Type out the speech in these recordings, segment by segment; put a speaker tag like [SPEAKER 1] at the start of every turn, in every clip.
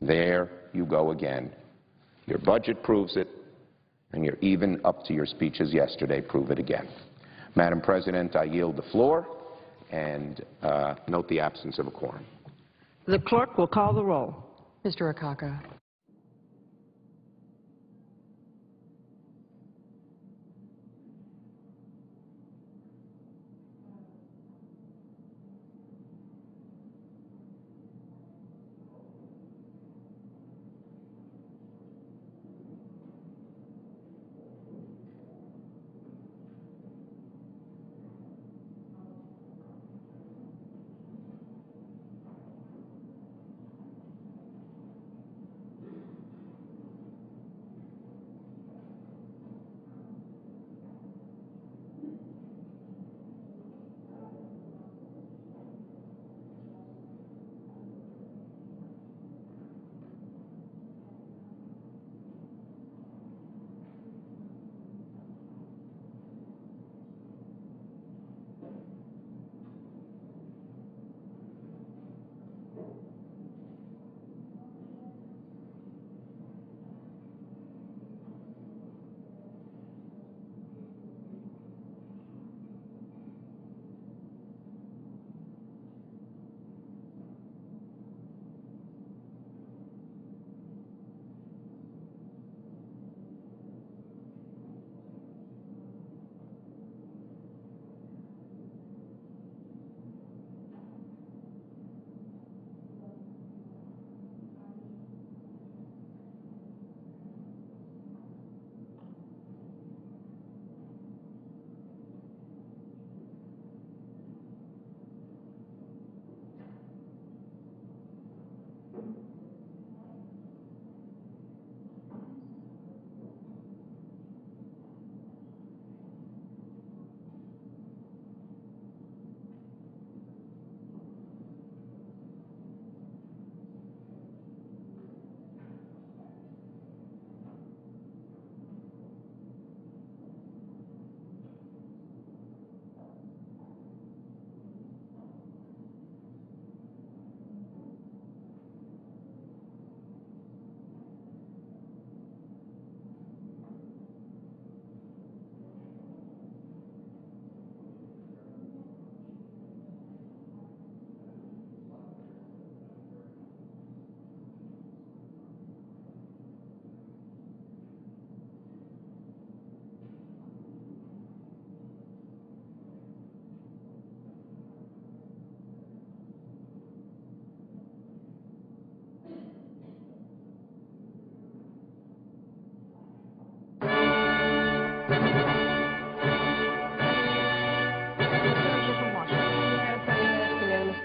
[SPEAKER 1] There you go again. Your budget proves it, and you're even up to your speeches yesterday prove it again. Madam President, I yield the floor and note the absence of a quorum.
[SPEAKER 2] The clerk will call the roll.
[SPEAKER 3] Mr. Akaka.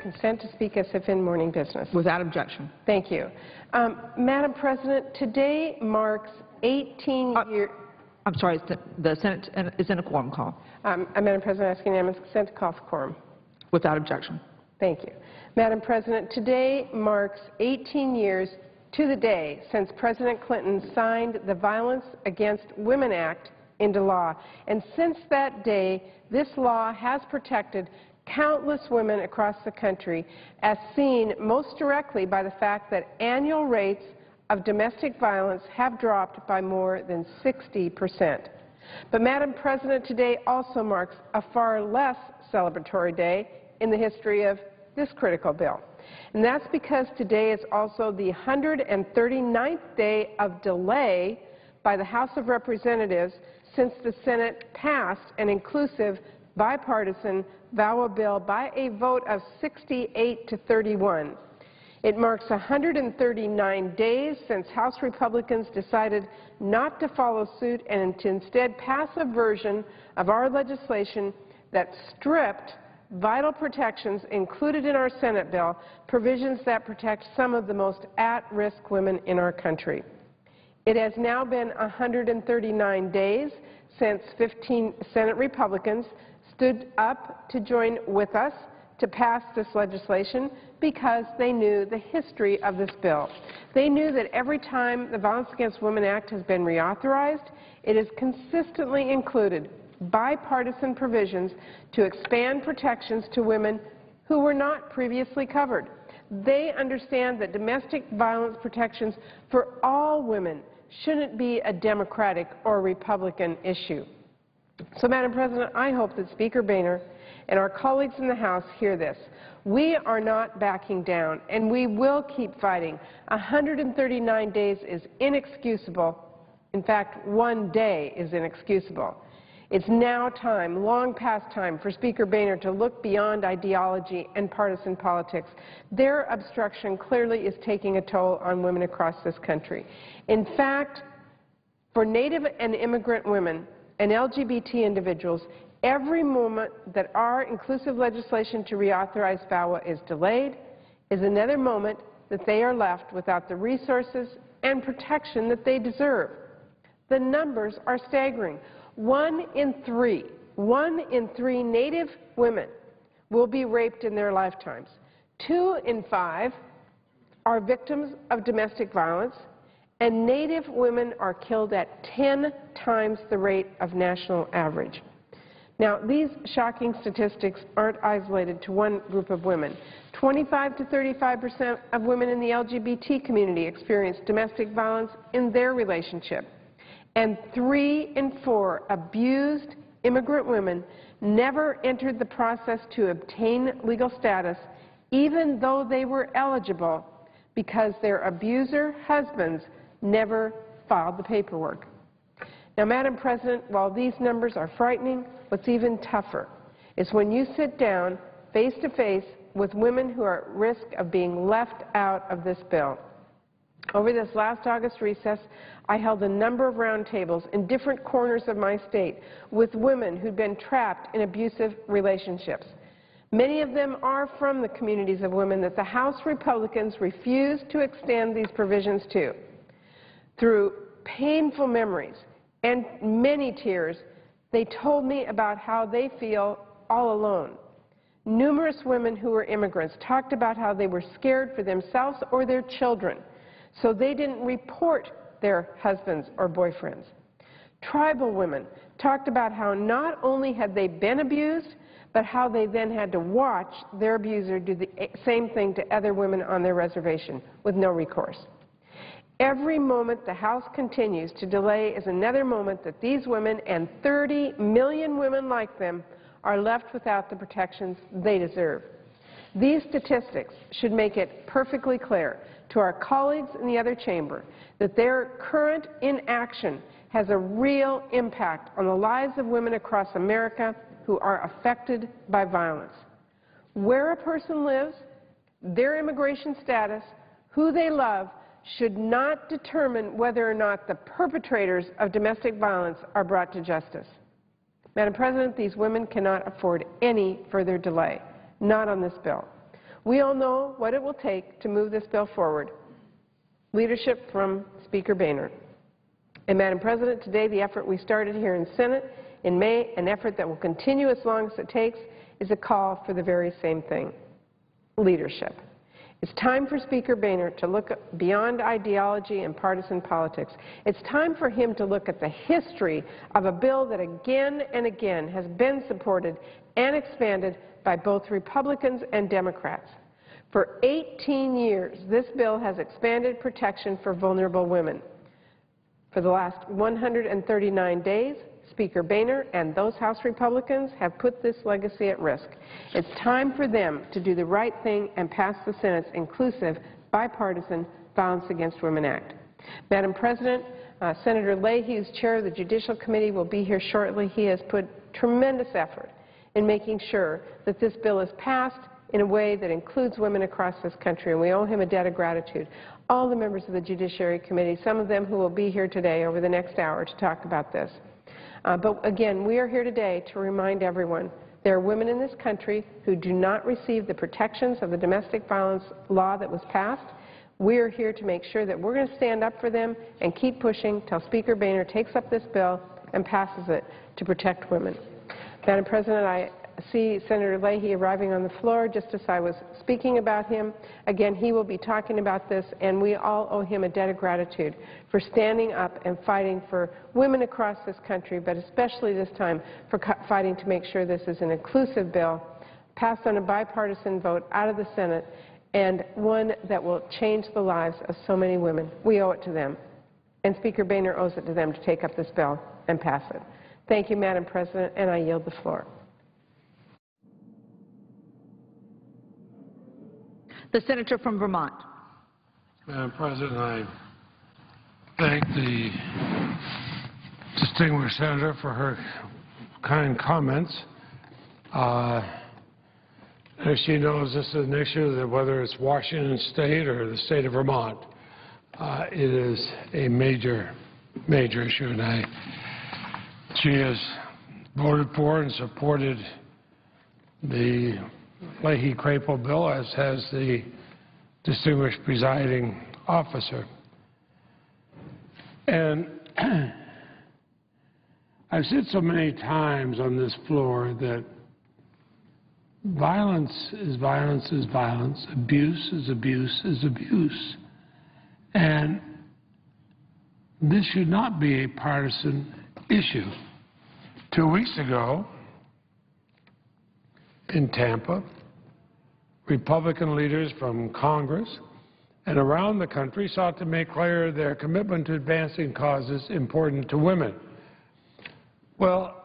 [SPEAKER 4] Consent to speak as if in morning business.
[SPEAKER 2] Without objection.
[SPEAKER 4] Thank you. Madam President, today marks 18 years.
[SPEAKER 2] I'm sorry, the Senate is in a quorum call.
[SPEAKER 4] Madam President, asking unanimous consent to call for quorum.
[SPEAKER 2] Without objection.
[SPEAKER 4] Thank you. Madam President, today marks 18 years to the day since President Clinton signed the Violence Against Women Act into law. And since that day, this law has protected countless women across the country, as seen most directly by the fact that annual rates of domestic violence have dropped by more than 60%. But, Madam President, today also marks a far less celebratory day in the history of this critical bill. And that's because today is also the 139th day of delay by the House of Representatives since the Senate passed an inclusive bipartisan VAWA bill by a vote of 68 to 31. It marks 139 days since House Republicans decided not to follow suit and to instead pass a version of our legislation that stripped vital protections included in our Senate bill, provisions that protect some of the most at-risk women in our country. It has now been 139 days since 15 Senate Republicans stood up to join with us to pass this legislation because they knew the history of this bill. They knew that every time the Violence Against Women Act has been reauthorized, it has consistently included bipartisan provisions to expand protections to women who were not previously covered. They understand that domestic violence protections for all women shouldn't be a Democratic or Republican issue. So, Madam President, I hope that Speaker Boehner and our colleagues in the House hear this. We are not backing down, and we will keep fighting. 139 days is inexcusable. In fact, 1 day is inexcusable. It's now time, long past time, for Speaker Boehner to look beyond ideology and partisan politics. Their obstruction clearly is taking a toll on women across this country. In fact, for Native and immigrant women and LGBT individuals, every moment that our inclusive legislation to reauthorize VAWA is delayed is another moment that they are left without the resources and protection that they deserve. The numbers are staggering. 1 in 3 Native women will be raped in their lifetimes. 2 in 5 are victims of domestic violence, and Native women are killed at 10 times the rate of national average. Now, these shocking statistics aren't isolated to one group of women. 25 to 35% of women in the LGBT community experience domestic violence in their relationship. And 3 in 4 abused immigrant women never entered the process to obtain legal status, even though they were eligible, because their abuser husbands never filed the paperwork. Now, Madam President, while these numbers are frightening, what's even tougher is when you sit down face to face with women who are at risk of being left out of this bill. Over this last August recess, I held a number of roundtables in different corners of my state with women who'd been trapped in abusive relationships. Many of them are from the communities of women that the House Republicans refused to extend these provisions to. Through painful memories and many tears, they told me about how they feel all alone. Numerous women who were immigrants talked about how they were scared for themselves or their children, so they didn't report their husbands or boyfriends. Tribal women talked about how not only had they been abused, but how they then had to watch their abuser do the same thing to other women on their reservation with no recourse. Every moment the House continues to delay is another moment that these women and 30 million women like them are left without the protections they deserve. These statistics should make it perfectly clear to our colleagues in the other chamber that their current inaction has a real impact on the lives of women across America who are affected by violence. Where a person lives, their immigration status, who they love, should not determine whether or not the perpetrators of domestic violence are brought to justice. Madam President, these women cannot afford any further delay, not on this bill. We all know what it will take to move this bill forward. Leadership from Speaker Boehner. And Madam President, today the effort we started here in Senate in May, an effort that will continue as long as it takes, is a call for the very same thing, leadership. It's time for Speaker Boehner to look beyond ideology and partisan politics. It's time for him to look at the history of a bill that again and again has been supported and expanded by both Republicans and Democrats. For 18 years, this bill has expanded protection for vulnerable women. For the last 139 days, Speaker Boehner and those House Republicans have put this legacy at risk. It's time for them to do the right thing and pass the Senate's inclusive, bipartisan Violence Against Women Act. Madam President, Senator Leahy, who's chair of the Judicial Committee, will be here shortly. He has put tremendous effort in making sure that this bill is passed in a way that includes women across this country, and we owe him a debt of gratitude. All the members of the Judiciary Committee, some of them who will be here today over the next hour to talk about this. But again, we are here today to remind everyone there are women in this country who do not receive the protections of the domestic violence law that was passed. We are here to make sure that we're going to stand up for them and keep pushing till Speaker Boehner takes up this bill and passes it to protect women. Madam President, I see Senator Leahy arriving on the floor just as I was speaking about him. Again, he will be talking about this, and we all owe him a debt of gratitude for standing up and fighting for women across this country, but especially this time for fighting to make sure this is an inclusive bill, passed on a bipartisan vote out of the Senate, and one that will change the lives of so many women. We owe it to them. And Speaker Boehner owes it to them to take up this bill and pass it. Thank you, Madam President, and I yield the floor.
[SPEAKER 2] The senator from Vermont.
[SPEAKER 3] Madam President, I thank the distinguished senator for her kind comments. As she knows, this is an issue that whether it's Washington State or the state of Vermont, it is a major issue. And she has voted for and supported the Leahy-Crapo bill, as has the distinguished presiding officer. And I've said so many times on this floor that violence is violence is violence, abuse is abuse is abuse. And this should not be a partisan issue. 2 weeks ago in Tampa, Republican leaders from Congress and around the country sought to make clear their commitment to advancing causes important to women. Well,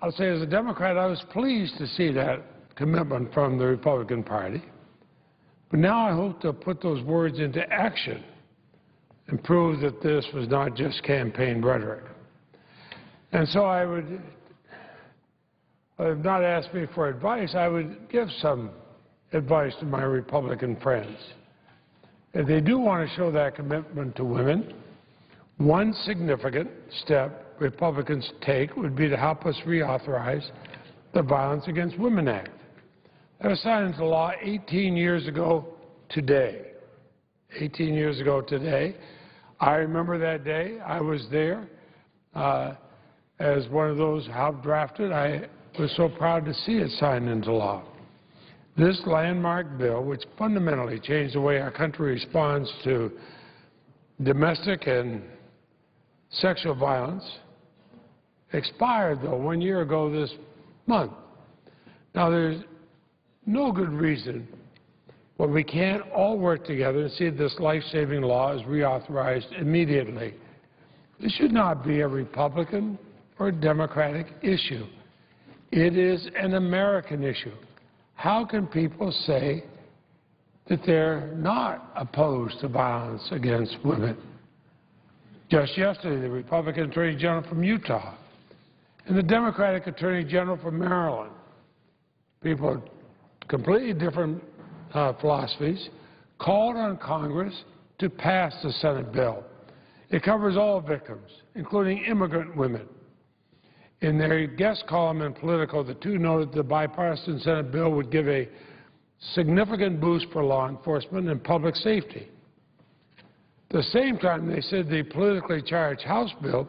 [SPEAKER 3] I'll say as a Democrat, I was pleased to see that commitment from the Republican Party. But now I hope to put those words into action and prove that this was not just campaign rhetoric. And so I would, if not asked me for advice, I would give some advice to my Republican friends. If they do want to show that commitment to women, one significant step Republicans take would be to help us reauthorize the Violence Against Women Act. That was signed into law 18 years ago today. 18 years ago today. I remember that day. I was there as one of those helped draft it. I was so proud to see it signed into law. This landmark bill, which fundamentally changed the way our country responds to domestic and sexual violence, expired, though, 1 year ago this month. Now, there's no good reason why we can't all work together and see this life-saving law is reauthorized immediately. This should not be a Republican or Democratic issue. It is an American issue. How can people say that they're not opposed to violence against women? Just yesterday, the Republican Attorney General from Utah and the Democratic Attorney General from Maryland, people of completely different philosophies, called on Congress to pass the Senate bill. It covers all victims, including immigrant women. In their guest column in Politico, the two noted the bipartisan Senate bill would give a significant boost for law enforcement and public safety. At the same time, they said the politically charged House bill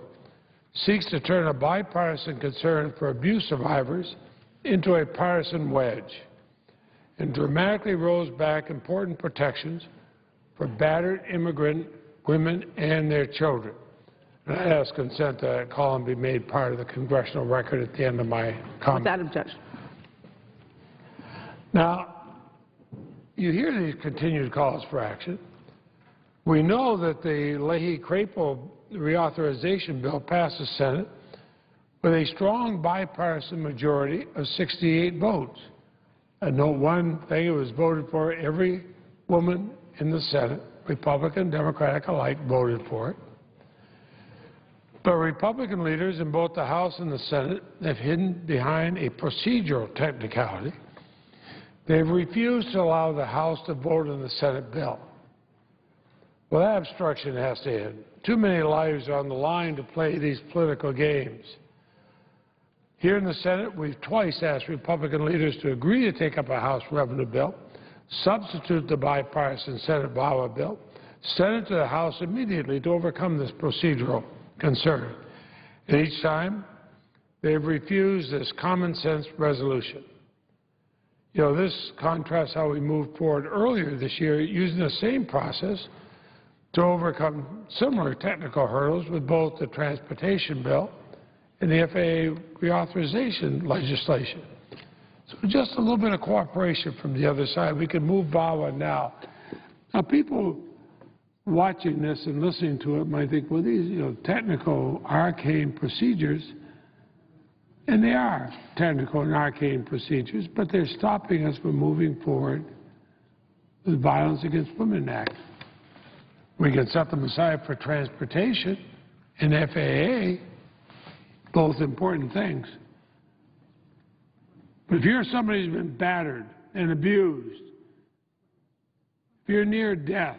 [SPEAKER 3] seeks to turn a bipartisan concern for abuse survivors into a partisan wedge and dramatically rolls back important protections for battered immigrant women and their children. And I ask consent that a column be made part of the congressional record at the end of my comment.
[SPEAKER 2] Without objection.
[SPEAKER 3] Now, you hear these continued calls for action. We know that the Leahy-Crapo reauthorization bill passed the Senate with a strong bipartisan majority of 68 votes. And note one thing, it was voted for. Every woman in the Senate, Republican, Democratic alike, voted for it. But Republican leaders in both the House and the Senate have hidden behind a procedural technicality. They've refused to allow the House to vote on the Senate bill. Well, that obstruction has to end. Too many lives are on the line to play these political games. Here in the Senate, we've twice asked Republican leaders to agree to take up a House revenue bill, substitute the bipartisan Senate VAWA bill, send it to the House immediately to overcome this procedural concern. And each time, they've refused this common-sense resolution. You know, this contrasts how we moved forward earlier this year using the same process to overcome similar technical hurdles with both the transportation bill and the FAA reauthorization legislation. So just a little bit of cooperation from the other side. We can move VAWA now. Now, people watching this and listening to it might think, well, these, technical, arcane procedures, and they are technical and arcane procedures, but they're stopping us from moving forward with Violence Against Women Act. We can set them aside for transportation and FAA, both important things. But if you're somebody who's been battered and abused, if you're near death,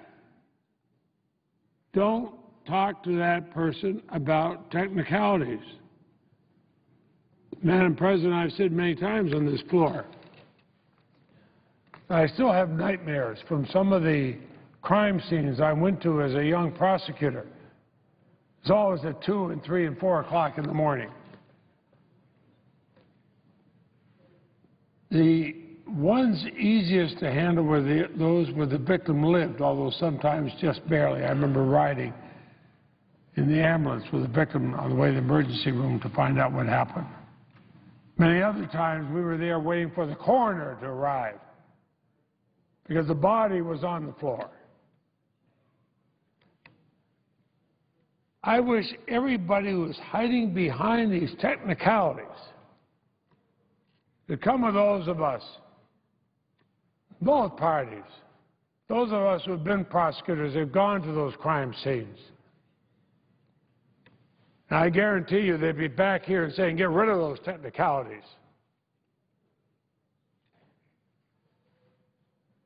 [SPEAKER 3] don't talk to that person about technicalities. Madam President, I've said many times on this floor, I still have nightmares from some of the crime scenes I went to as a young prosecutor. It's always at 2 and 3 and 4 o'clock in the morning. The ones easiest to handle were those where the victim lived, although sometimes just barely. I remember riding in the ambulance with the victim on the way to the emergency room to find out what happened. Many other times we were there waiting for the coroner to arrive because the body was on the floor. I wish everybody who is hiding behind these technicalities to come with those of us, both parties, those of us who have been prosecutors, have gone to those crime scenes. And I guarantee you they'd be back here and saying, get rid of those technicalities.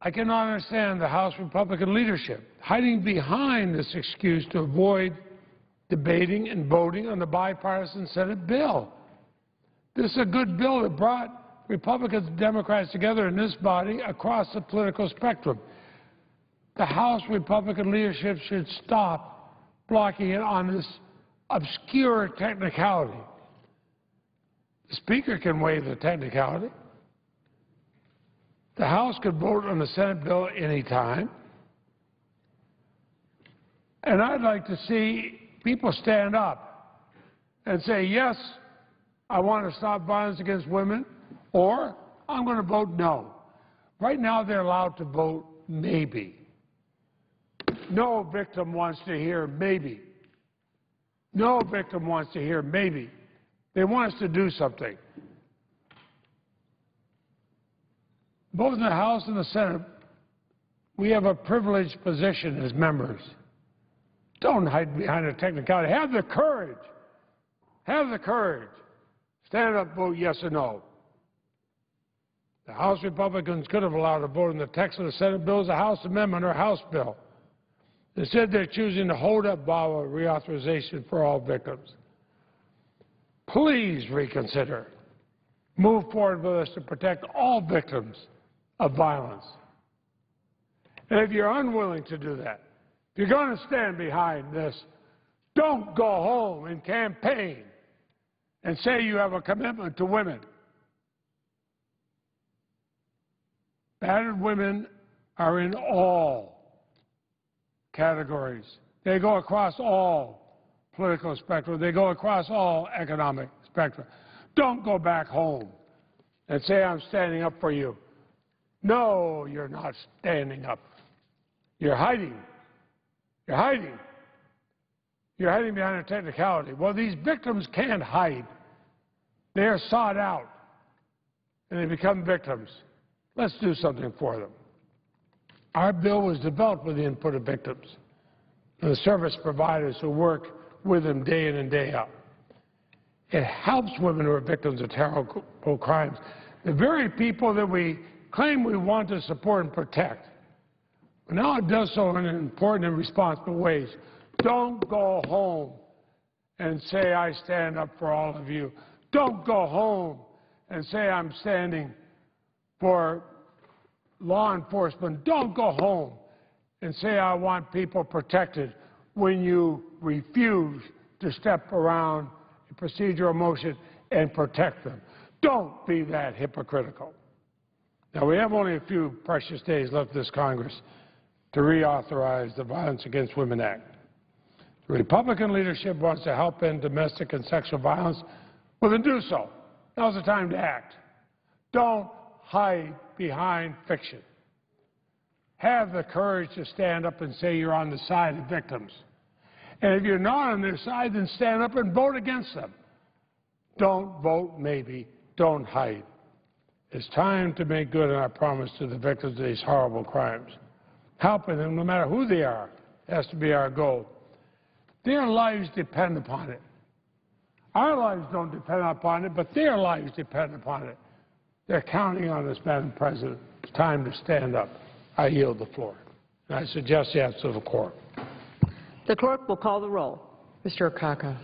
[SPEAKER 3] I cannot understand the House Republican leadership hiding behind this excuse to avoid debating and voting on the bipartisan Senate bill. This is a good bill that brought Republicans and Democrats together in this body across the political spectrum. The House Republican leadership should stop blocking it on this obscure technicality. The Speaker can waive the technicality. The House could vote on the Senate bill any time. And I'd like to see people stand up and say, yes, I want to stop violence against women, or I'm going to vote no. Right now they're allowed to vote maybe. No victim wants to hear maybe. No victim wants to hear maybe. They want us to do something. Both in the House and the Senate, we have a privileged position as members. Don't hide behind a technicality. Have the courage. Have the courage. Stand up, vote yes or no. The House Republicans could have allowed a vote on the text of the Senate bill as a House amendment or House bill. Instead, they're choosing to hold up VAWA reauthorization for all victims. Please reconsider. Move forward with us to protect all victims of violence. And if you're unwilling to do that, if you're going to stand behind this, don't go home and campaign and say you have a commitment to women. Battered women are in all categories. They go across all political spectrum. They go across all economic spectrum. Don't go back home and say, I'm standing up for you. No, you're not standing up. You're hiding. You're hiding. You're hiding behind a technicality. Well, these victims can't hide. They are sought out, and they become victims. Let's do something for them. Our bill was developed with the input of victims and the service providers who work with them day in and day out. It helps women who are victims of terrible crimes, the very people that we claim we want to support and protect. But now it does so in important and responsible ways. Don't go home and say, I stand up for all of you. Don't go home and say, I'm standing for law enforcement. Don't go home and say, I want people protected when you refuse to step around a procedural motion and protect them. Don't be that hypocritical. Now, we have only a few precious days left this Congress to reauthorize the Violence Against Women Act. The Republican leadership wants to help end domestic and sexual violence. Well, then do so. Now's the time to act. Don't hide behind fiction. Have the courage to stand up and say you're on the side of victims. And if you're not on their side, then stand up and vote against them. Don't vote maybe. Don't hide. It's time to make good on our promise to the victims of these horrible crimes. Helping them, no matter who they are, has to be our goal. Their lives depend upon it. Our lives don't depend upon it, but their lives depend upon it. They're counting on us, Madam President. It's time to stand up. I yield the floor. And I suggest the answer to the court.
[SPEAKER 2] The clerk will call the roll.
[SPEAKER 5] Mr. Okaka.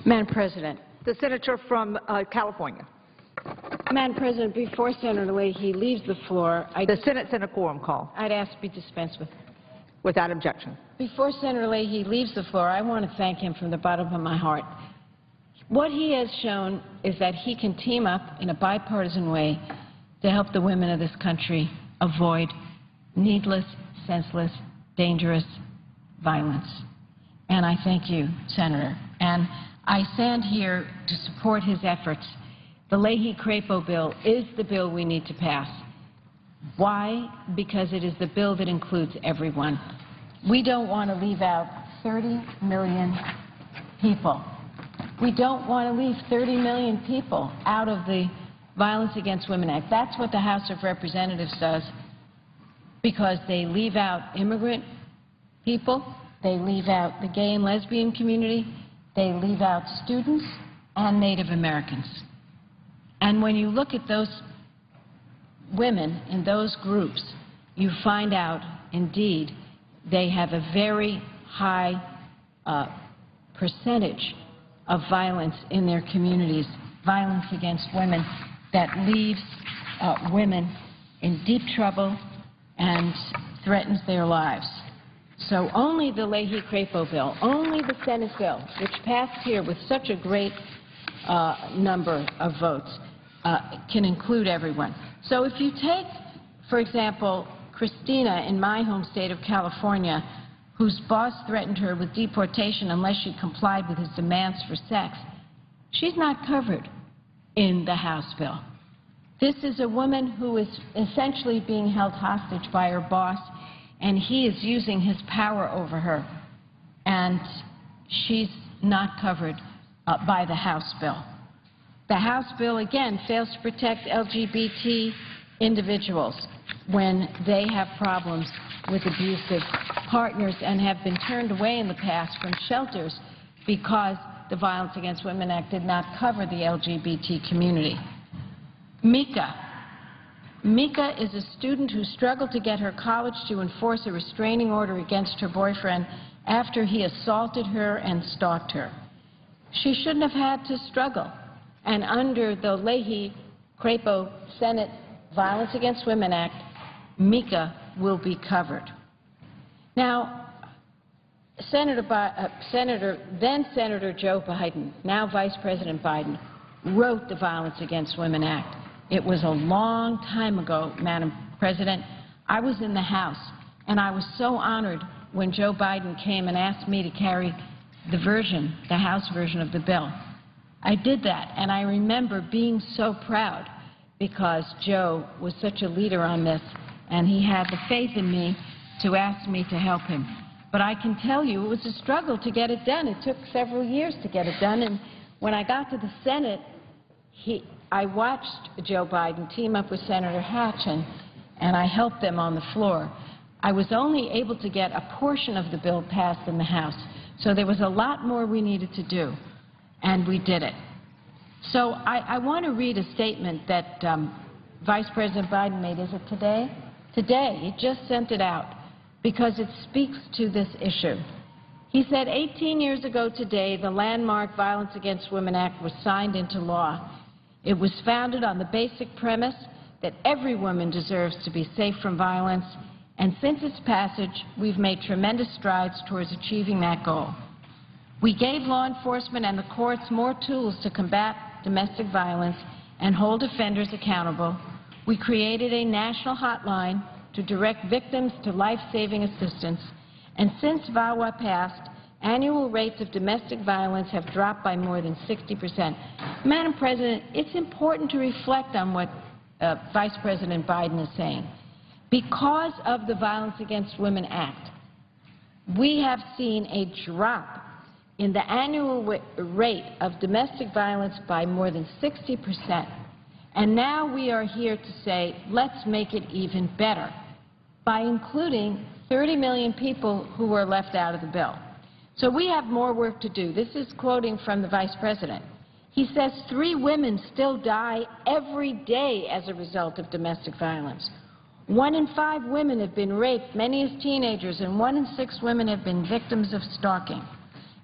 [SPEAKER 6] Madam President.
[SPEAKER 2] The senator from California.
[SPEAKER 6] Madam President, before Senator Leahy leaves the floor,
[SPEAKER 2] The Senate's in a quorum call.
[SPEAKER 6] I'd ask to be dispensed with.
[SPEAKER 2] Without objection.
[SPEAKER 6] Before Senator Leahy leaves the floor, I want to thank him from the bottom of my heart. What he has shown is that he can team up in a bipartisan way to help the women of this country avoid needless, senseless, dangerous violence. And I thank you, Senator. And I stand here to support his efforts. The Leahy-Crapo bill is the bill we need to pass. Why? Because it is the bill that includes everyone. We don't want to leave out 30 million people. We don't want to leave 30 million people out of the Violence Against Women Act. That's what the House of Representatives does, because they leave out immigrant people, they leave out the gay and lesbian community, they leave out students and Native Americans. And when you look at those women in those groups, you find out, indeed, they have a very high percentage of violence in their communities, violence against women that leaves women in deep trouble and threatens their lives. So only the Leahy-Crapo bill, only the Senate bill, which passed here with such a great number of votes, can include everyone. So if you take, for example, Christina in my home state of California, whose boss threatened her with deportation unless she complied with his demands for sex, she's not covered in the House bill. This is a woman who is essentially being held hostage by her boss, and he is using his power over her, and she's not covered by the House bill. The House bill, again, fails to protect LGBT individuals when they have problems with abusive partners and have been turned away in the past from shelters because the Violence Against Women Act did not cover the LGBT community. Mika. Mika is a student who struggled to get her college to enforce a restraining order against her boyfriend after he assaulted her and stalked her. She shouldn't have had to struggle. And under the Leahy-Crapo Senate Violence Against Women Act, Mika will be covered. Now, then Senator Joe Biden, now Vice President Biden, wrote the Violence Against Women Act. It was a long time ago, Madam President. I was in the House, and I was so honored when Joe Biden came and asked me to carry the House version of the bill. I did that, and I remember being so proud because Joe was such a leader on this, and he had the faith in me to ask me to help him. But I can tell you it was a struggle to get it done. It took several years to get it done, and when I got to the Senate, I watched Joe Biden team up with Senator Hatch, and I helped them on the floor. I was only able to get a portion of the bill passed in the House, so there was a lot more we needed to do, and we did it. So I want to read a statement that Vice President Biden made. Is it today? Today. He just sent it out because it speaks to this issue. He said, 18 years ago today, the landmark Violence Against Women Act was signed into law. It was founded on the basic premise that every woman deserves to be safe from violence, and since its passage, we've made tremendous strides towards achieving that goal. We gave law enforcement and the courts more tools to combat domestic violence and hold offenders accountable. We created a national hotline to direct victims to life-saving assistance, and since VAWA passed, Annual rates of domestic violence have dropped by more than 60%. Madam President, it's important to reflect on what Vice President Biden is saying. Because of the Violence Against Women Act, we have seen a drop in the annual rate of domestic violence by more than 60%. And now we are here to say, let's make it even better by including 30 million people who were left out of the bill. So we have more work to do. This is quoting from the Vice President. He says 3 women still die every day as a result of domestic violence. 1 in 5 women have been raped, many as teenagers, and 1 in 6 women have been victims of stalking.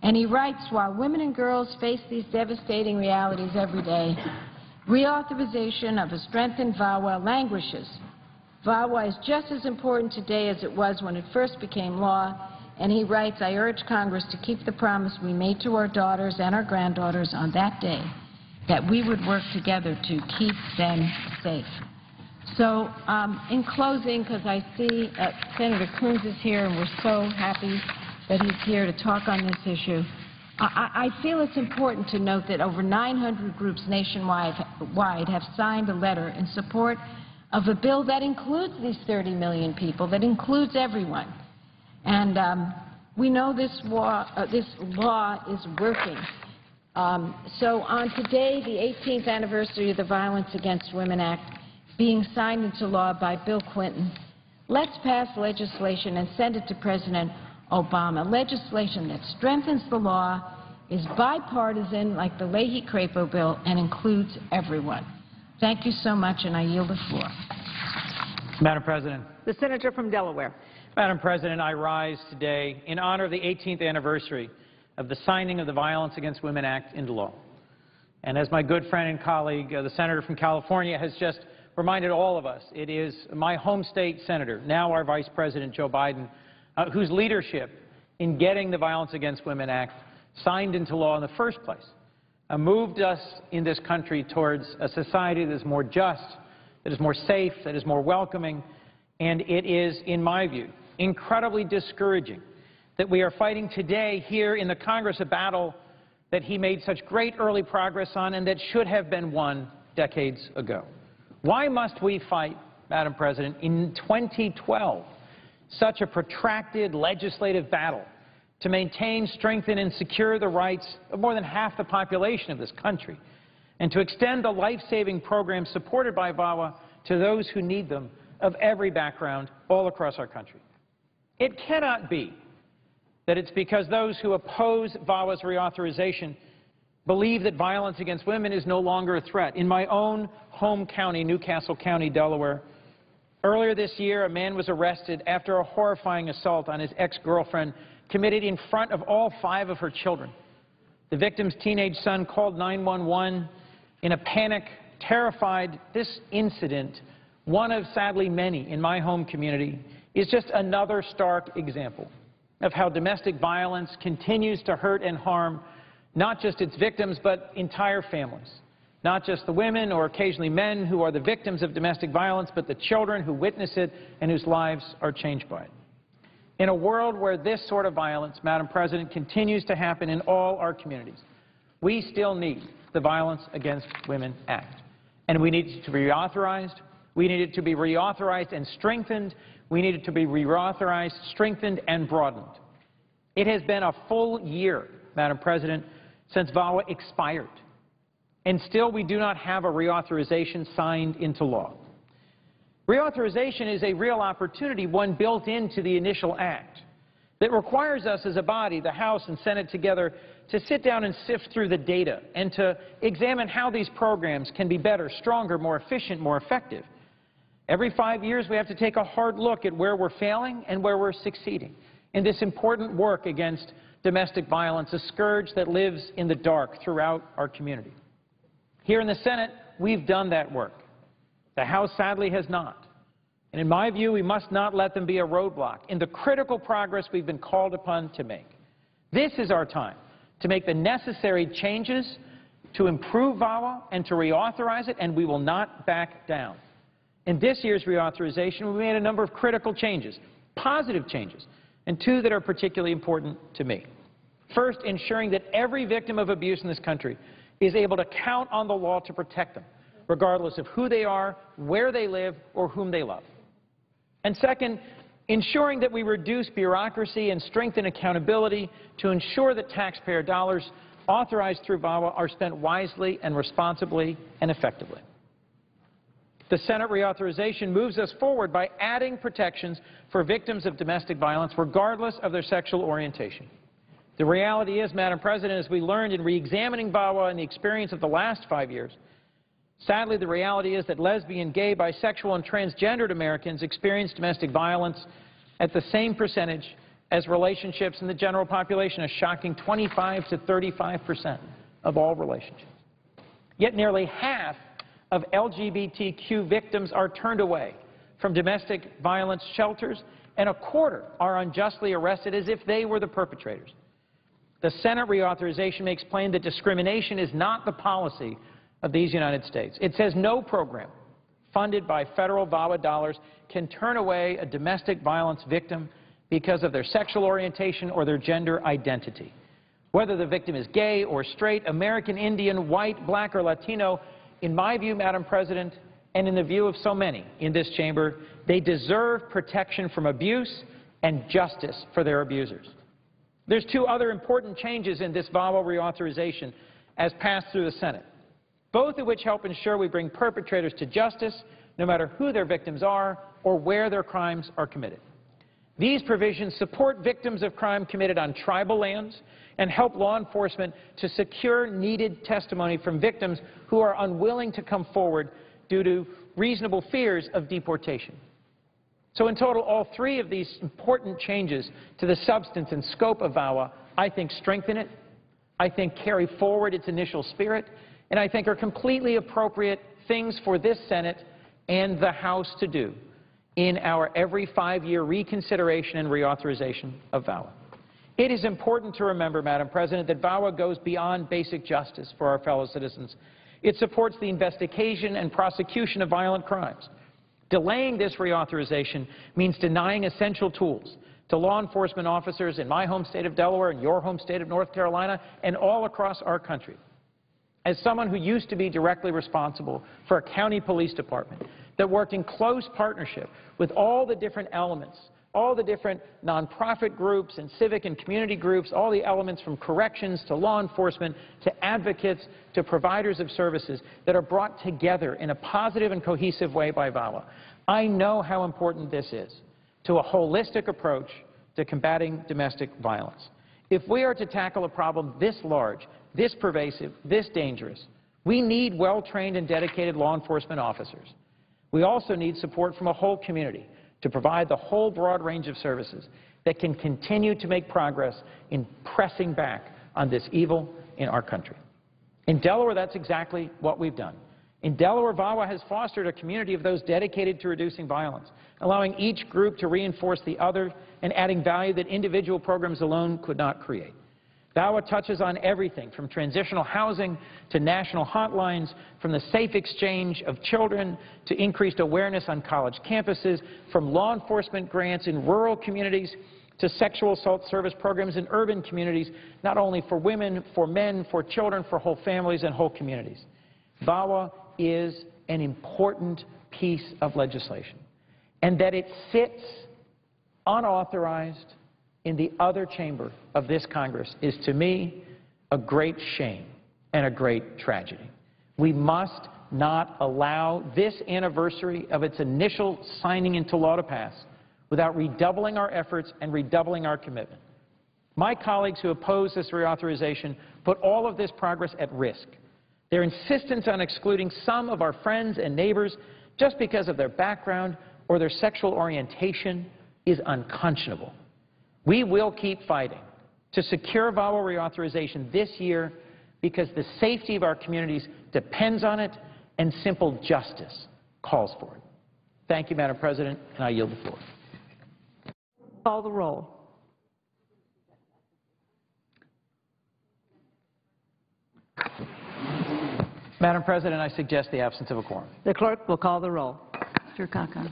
[SPEAKER 6] And he writes, while women and girls face these devastating realities every day, reauthorization of a strengthened VAWA languishes. VAWA is just as important today as it was when it first became law. And he writes, I urge Congress to keep the promise we made to our daughters and our granddaughters on that day, that we would work together to keep them safe. So in closing, because I see Senator Coons is here, and we're so happy that he's here to talk on this issue, I feel it's important to note that over 900 groups nationwide have signed a letter in support of a bill that includes these 30 million people, that includes everyone. And we know this law is working. So on today, the 18th anniversary of the Violence Against Women Act being signed into law by Bill Clinton, let's pass legislation and send it to President Obama, legislation that strengthens the law, is bipartisan like the Leahy-Crapo bill, and includes everyone. Thank you so much, and I yield the floor.
[SPEAKER 5] Madam President.
[SPEAKER 2] The Senator from Delaware.
[SPEAKER 5] Madam President, I rise today in honor of the 18th anniversary of the signing of the Violence Against Women Act into law. And as my good friend and colleague, the Senator from California, has just reminded all of us, it is my home state Senator, now our Vice President Joe Biden, whose leadership in getting the Violence Against Women Act signed into law in the first place moved us in this country towards a society that is more just, that is more safe, that is more welcoming. And it is, in my view, incredibly discouraging that we are fighting today here in the Congress a battle that he made such great early progress on and that should have been won decades ago. Why must we fight, Madam President, in 2012, such a protracted legislative battle to maintain, strengthen, and secure the rights of more than half the population of this country, and to extend the life-saving programs supported by VAWA to those who need them of every background all across our country? It cannot be that it's because those who oppose VAWA's reauthorization believe that violence against women is no longer a threat. In my own home county, Newcastle County, Delaware, earlier this year, a man was arrested after a horrifying assault on his ex-girlfriend committed in front of all 5 of her children. The victim's teenage son called 911 in a panic, terrified. This incident, one of sadly many in my home community, is just another stark example of how domestic violence continues to hurt and harm not just its victims, but entire families. Not just the women or occasionally men who are the victims of domestic violence, but the children who witness it and whose lives are changed by it. In a world where this sort of violence, Madam President, continues to happen in all our communities, we still need the Violence Against Women Act. And we need it to be reauthorized. We need it to be reauthorized and strengthened. We need it to be reauthorized, strengthened, and broadened. It has been a full year, Madam President, since VAWA expired. And still we do not have a reauthorization signed into law. Reauthorization is a real opportunity, one built into the initial act, that requires us as a body, the House and Senate together, to sit down and sift through the data and to examine how these programs can be better, stronger, more efficient, more effective. Every 5 years we have to take a hard look at where we're failing and where we're succeeding in this important work against domestic violence, a scourge that lives in the dark throughout our community. Here in the Senate, we've done that work. The House, sadly, has not. And in my view, we must not let them be a roadblock in the critical progress we've been called upon to make. This is our time to make the necessary changes to improve VAWA and to reauthorize it, and we will not back down. In this year's reauthorization, we made a number of critical changes, positive changes, and 2 that are particularly important to me. First, ensuring that every victim of abuse in this country is able to count on the law to protect them, regardless of who they are, where they live, or whom they love. And second, ensuring that we reduce bureaucracy and strengthen accountability to ensure that taxpayer dollars authorized through VAWA are spent wisely and responsibly and effectively. The Senate reauthorization moves us forward by adding protections for victims of domestic violence, regardless of their sexual orientation. The reality is, Madam President, as we learned in re-examining VAWA and the experience of the last 5 years, sadly, the reality is that lesbian, gay, bisexual, and transgendered Americans experience domestic violence at the same percentage as relationships in the general population, a shocking 25 to 35% of all relationships. Yet nearly half of LGBTQ victims are turned away from domestic violence shelters, and a quarter are unjustly arrested as if they were the perpetrators. The Senate reauthorization makes plain that discrimination is not the policy of these United States. It says no program funded by federal VAWA dollars can turn away a domestic violence victim because of their sexual orientation or their gender identity. Whether the victim is gay or straight, American Indian, white, black, or Latino, in my view, Madam President, and in the view of so many in this chamber, they deserve protection from abuse and justice for their abusers. There's two other important changes in this VAWA reauthorization as passed through the Senate, both of which help ensure we bring perpetrators to justice, no matter who their victims are or where their crimes are committed. These provisions support victims of crime committed on tribal lands and help law enforcement to secure needed testimony from victims who are unwilling to come forward due to reasonable fears of deportation. So in total, all three of these important changes to the substance and scope of VAWA, I think, strengthen it, I think carry forward its initial spirit, and I think are completely appropriate things for this Senate and the House to do in our every 5-year reconsideration and reauthorization of VAWA. It is important to remember, Madam President, that VAWA goes beyond basic justice for our fellow citizens. It supports the investigation and prosecution of violent crimes. Delaying this reauthorization means denying essential tools to law enforcement officers in my home state of Delaware and your home state of North Carolina and all across our country. As someone who used to be directly responsible for a county police department that worked in close partnership with all the different elements, all the different nonprofit groups and civic and community groups, all the elements from corrections to law enforcement to advocates to providers of services that are brought together in a positive and cohesive way by VAWA. I know how important this is to a holistic approach to combating domestic violence. If we are to tackle a problem this large, this pervasive, this dangerous, we need well-trained and dedicated law enforcement officers. We also need support from a whole community to provide the whole broad range of services that can continue to make progress in pressing back on this evil in our country. In Delaware, that's exactly what we've done. In Delaware, VAWA has fostered a community of those dedicated to reducing violence, allowing each group to reinforce the other and adding value that individual programs alone could not create. VAWA touches on everything from transitional housing to national hotlines, from the safe exchange of children to increased awareness on college campuses, from law enforcement grants in rural communities to sexual assault service programs in urban communities, not only for women, for men, for children, for whole families and whole communities. VAWA is an important piece of legislation, and that it sits unauthorized in the other chamber of this Congress is, to me, a great shame and a great tragedy. We must not allow this anniversary of its initial signing into law to pass without redoubling our efforts and redoubling our commitment. My colleagues who oppose this reauthorization put all of this progress at risk. Their insistence on excluding some of our friends and neighbors just because of their background or their sexual orientation is unconscionable. We will keep fighting to secure VAWA reauthorization this year because the safety of our communities depends on it and simple justice calls for it. Thank you, Madam President, and I yield the floor.
[SPEAKER 2] Call the roll.
[SPEAKER 5] Madam President, I suggest the absence of a quorum.
[SPEAKER 2] The clerk will call the roll.
[SPEAKER 6] Mr. Kaka.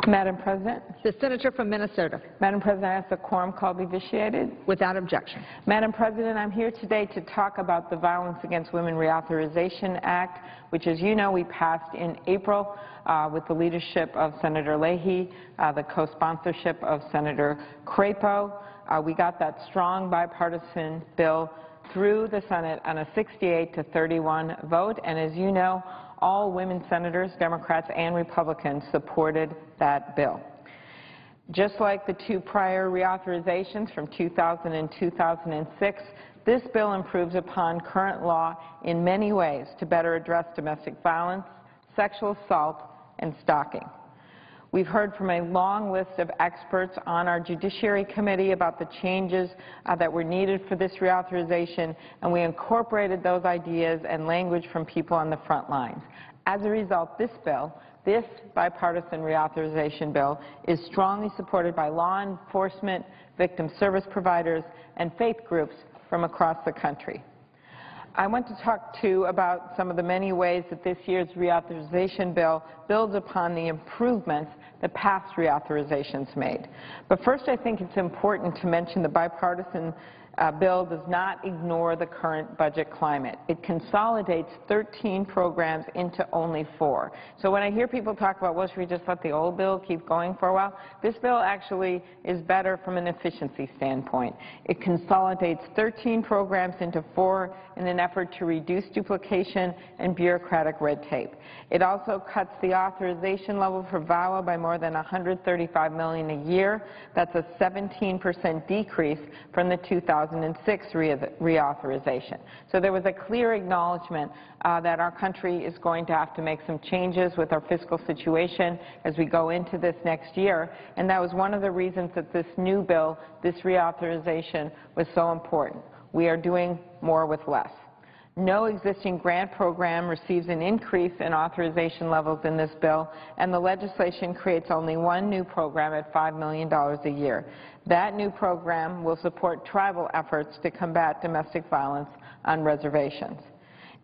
[SPEAKER 7] Madam President.
[SPEAKER 2] The senator from Minnesota.
[SPEAKER 7] Madam President, I ask the quorum call be vitiated.
[SPEAKER 2] Without objection.
[SPEAKER 7] Madam President, I'm here today to talk about the Violence Against Women Reauthorization Act, which, as you know, we passed in April with the leadership of Senator Leahy, the co-sponsorship of Senator Crapo. We got that strong bipartisan bill through the Senate on a 68-31 vote, and as you know, all women senators, Democrats and Republicans, supported that bill. Just like the two prior reauthorizations from 2000 and 2006, this bill improves upon current law in many ways to better address domestic violence, sexual assault, and stalking. We've heard from a long list of experts on our Judiciary Committee about the changes that were needed for this reauthorization, and we incorporated those ideas and language from people on the front lines. As a result, this bill, this bipartisan reauthorization bill, is strongly supported by law enforcement, victim service providers, and faith groups from across the country. I want to talk, too, about some of the many ways that this year's reauthorization bill builds upon the improvements that past reauthorizations made. But first, I think it's important to mention the bipartisan bill does not ignore the current budget climate. It consolidates 13 programs into only 4. So when I hear people talk about, well, should we just let the old bill keep going for a while, this bill actually is better from an efficiency standpoint. It consolidates 13 programs into 4 in an effort to reduce duplication and bureaucratic red tape. It also cuts the authorization level for VAWA by more than $135 million a year. That's a 17% decrease from the 2006 reauthorization. So there was a clear acknowledgement that our country is going to have to make some changes with our fiscal situation as we go into this next year, and that was one of the reasons that this new bill, this reauthorization, was so important. We are doing more with less. No existing grant program receives an increase in authorization levels in this bill, and the legislation creates only one new program at $5 million a year. That new program will support tribal efforts to combat domestic violence on reservations.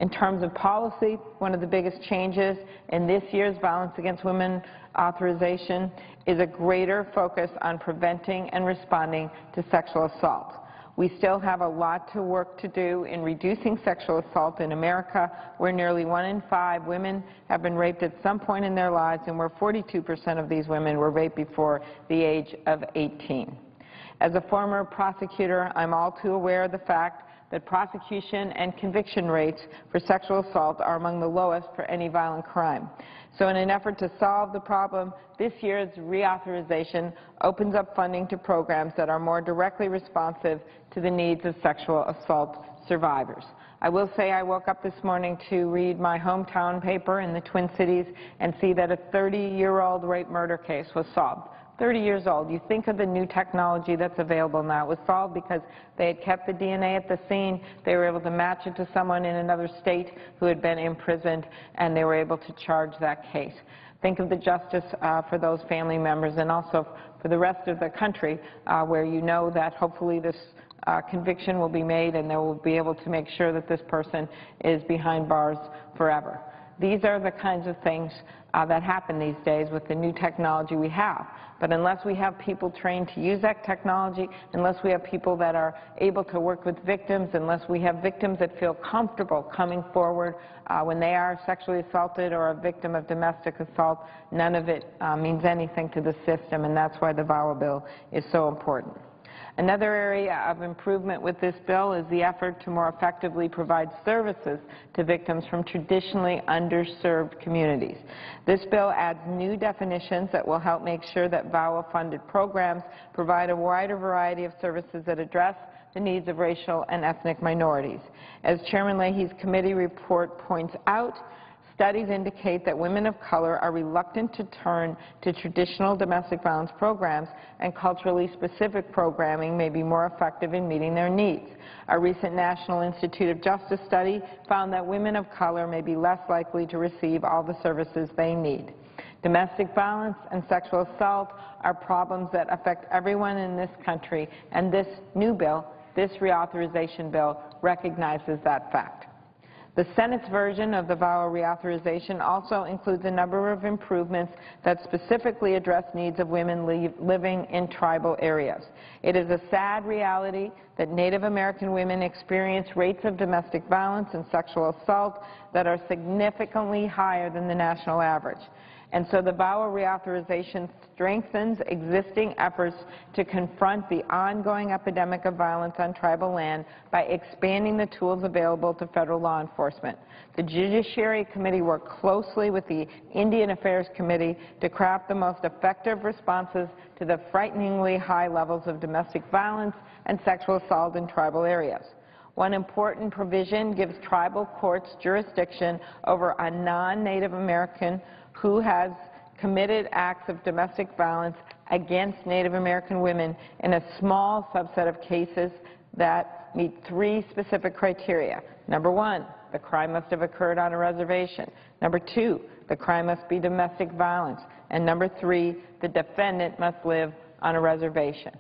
[SPEAKER 7] In terms of policy, one of the biggest changes in this year's Violence Against Women authorization is a greater focus on preventing and responding to sexual assault. We still have a lot to work to do in reducing sexual assault in America, where nearly 1 in 5 women have been raped at some point in their lives, and where 42% of these women were raped before the age of 18. As a former prosecutor, I'm all too aware of the fact that prosecution and conviction rates for sexual assault are among the lowest for any violent crime. So in an effort to solve the problem, this year's reauthorization opens up funding to programs that are more directly responsive to the needs of sexual assault survivors. I will say I woke up this morning to read my hometown paper in the Twin Cities and see that a 30-year-old rape murder case was solved. 30 years old. You think of the new technology that's available now. It was solved because they had kept the DNA at the scene. They were able to match it to someone in another state who had been imprisoned, and they were able to charge that case. Think of the justice for those family members, and also for the rest of the country, where you know that hopefully this conviction will be made and they will be able to make sure that this person is behind bars forever. These are the kinds of things that happen these days with the new technology we have. But unless we have people trained to use that technology, unless we have people that are able to work with victims, unless we have victims that feel comfortable coming forward when they are sexually assaulted or a victim of domestic assault, none of it means anything to the system, and that's why the VAWA bill is so important. Another area of improvement with this bill is the effort to more effectively provide services to victims from traditionally underserved communities. This bill adds new definitions that will help make sure that VAWA-funded programs provide a wider variety of services that address the needs of racial and ethnic minorities. As Chairman Leahy's committee report points out, studies indicate that women of color are reluctant to turn to traditional domestic violence programs, and culturally specific programming may be more effective in meeting their needs. A recent National Institute of Justice study found that women of color may be less likely to receive all the services they need. Domestic violence and sexual assault are problems that affect everyone in this country, and this new bill, this reauthorization bill, recognizes that fact. The Senate's version of the VAWA reauthorization also includes a number of improvements that specifically address needs of women living in tribal areas. It is a sad reality that Native American women experience rates of domestic violence and sexual assault that are significantly higher than the national average. And so the VAWA reauthorization strengthens existing efforts to confront the ongoing epidemic of violence on tribal land by expanding the tools available to federal law enforcement. The Judiciary Committee worked closely with the Indian Affairs Committee to craft the most effective responses to the frighteningly high levels of domestic violence and sexual assault in tribal areas. One important provision gives tribal courts jurisdiction over a non-Native American who has committed acts of domestic violence against Native American women in a small subset of cases that meet 3 specific criteria. Number 1, the crime must have occurred on a reservation. Number 2, the crime must be domestic violence. And number 3, the defendant must live on a reservation.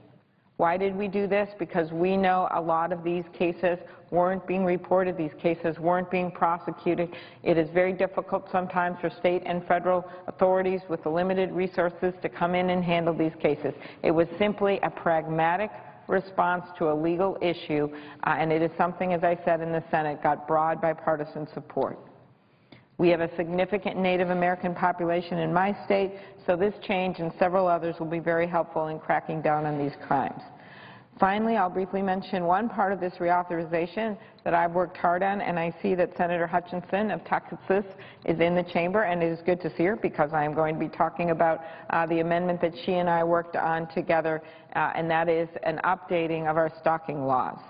[SPEAKER 7] Why did we do this? Because we know a lot of these cases weren't being reported, these cases weren't being prosecuted. It is very difficult sometimes for state and federal authorities with the limited resources to come in and handle these cases. It was simply a pragmatic response to a legal issue, and it is something, as I said in the Senate, got broad bipartisan support. We have a significant Native American population in my state, so this change and several others will be very helpful in cracking down on these crimes. Finally, I'll briefly mention one part of this reauthorization that I've worked hard on, and I see that Senator Hutchinson of Texas is in the chamber, and it is good to see her because I am going to be talking about the amendment that she and I worked on together, and that is an updating of our stalking laws.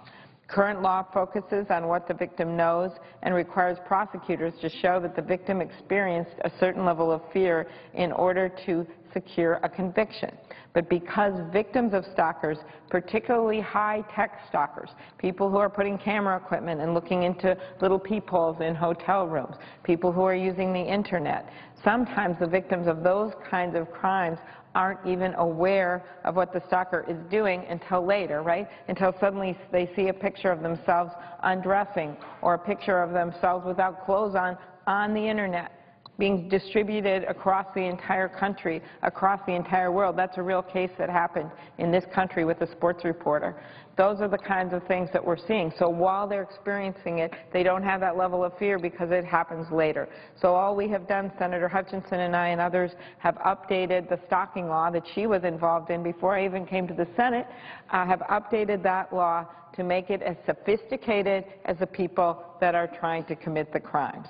[SPEAKER 7] Current law focuses on what the victim knows and requires prosecutors to show that the victim experienced a certain level of fear in order to secure a conviction. But because victims of stalkers, particularly high-tech stalkers, people who are putting camera equipment and looking into little peepholes in hotel rooms, people who are using the internet, sometimes the victims of those kinds of crimes aren't even aware of what the stalker is doing until later, right? Until suddenly they see a picture of themselves undressing or a picture of themselves without clothes on the internet, being distributed across the entire country, across the entire world. That's a real case that happened in this country with a sports reporter. Those are the kinds of things that we're seeing. So while they're experiencing it, they don't have that level of fear because it happens later. So all we have done, Senator Hutchinson and I and others, have updated the stalking law that she was involved in before I even came to the Senate, have updated that law to make it as sophisticated as the people that are trying to commit the crimes.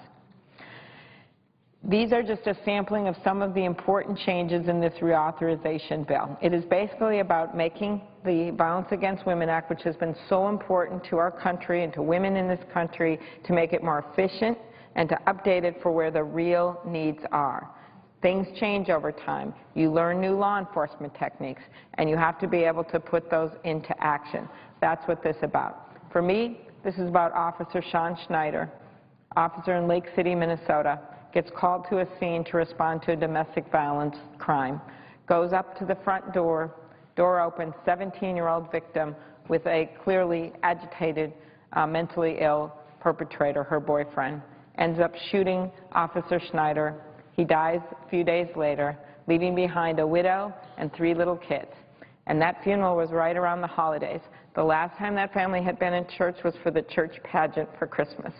[SPEAKER 7] These are just a sampling of some of the important changes in this reauthorization bill. It is basically about making the Violence Against Women Act, which has been so important to our country and to women in this country, to make it more efficient and to update it for where the real needs are. Things change over time. You learn new law enforcement techniques, and you have to be able to put those into action. That's what this is about. For me, this is about Officer Sean Schneider, officer in Lake City, Minnesota, gets called to a scene to respond to a domestic violence crime, goes up to the front door, door opens, 17-year-old victim with a clearly agitated, mentally ill perpetrator, her boyfriend, ends up shooting Officer Schneider. He dies a few days later, leaving behind a widow and 3 little kids. And that funeral was right around the holidays. The last time that family had been in church was for the church pageant for Christmas.